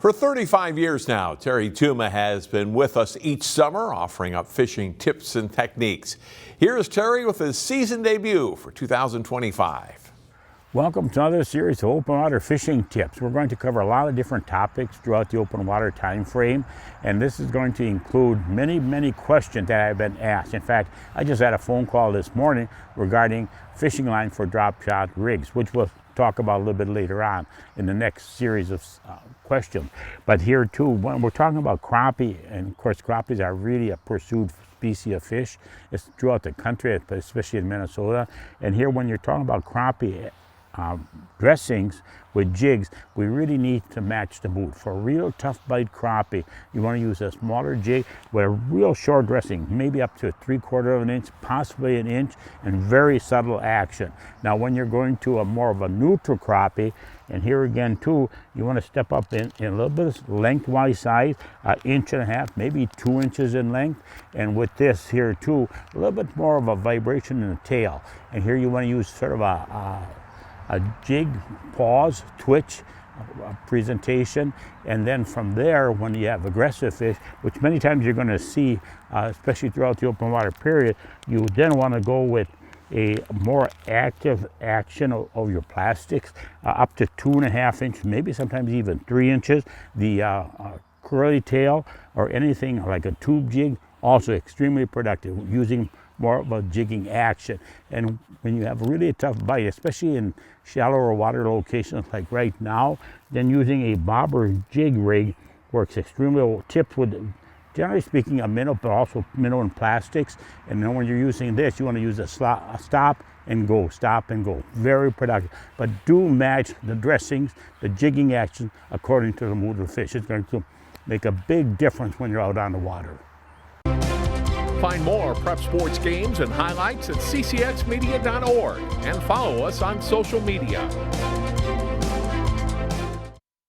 For 35 years now, Terry Tuma has been with us each summer, offering up fishing tips and techniques. Here's Terry with his season debut for 2025. Welcome to another series of open water fishing tips. We're going to cover a lot of different topics throughout the open water time frame, and this is going to include many questions that have been asked. In fact, I just had a phone call this morning regarding fishing line for drop shot rigs, which we'll talk about a little bit later on in the next series of questions. But here too, when we're talking about crappie, and of course crappies are really a pursued species of fish. It's throughout the country, but especially in Minnesota. And here when you're talking about crappie dressings with jigs, we really need to match the mood. For a real tough bite crappie, you want to use a smaller jig with a real short dressing, maybe up to 3/4 of an inch, possibly an inch, and very subtle action. Now when you're going to a more of a neutral crappie, and here again too, you want to step up in a little bit of lengthwise size, 1.5 inches, maybe 2 inches in length. And with this here too, a little bit more of a vibration in the tail. And here you want to use sort of a jig, pause, twitch, presentation, and then from there, when you have aggressive fish, which many times you're going to see, especially throughout the open water period, you then want to go with a more active action of your plastics, up to 2.5 inches, maybe sometimes even 3 inches. The curly tail or anything like a tube jig, also extremely productive, using more of a jigging action. And when you have really a tough bite, especially in shallower water locations like right now, then using a bobber jig rig works extremely well. Tipped with, generally speaking, a minnow, but also minnow and plastics. And then when you're using this, you want to use a stop and go, stop and go. Very productive. But do match the dressings, the jigging action, according to the mood of the fish. It's going to make a big difference when you're out on the water. Find more prep sports games and highlights at ccxmedia.org and follow us on social media.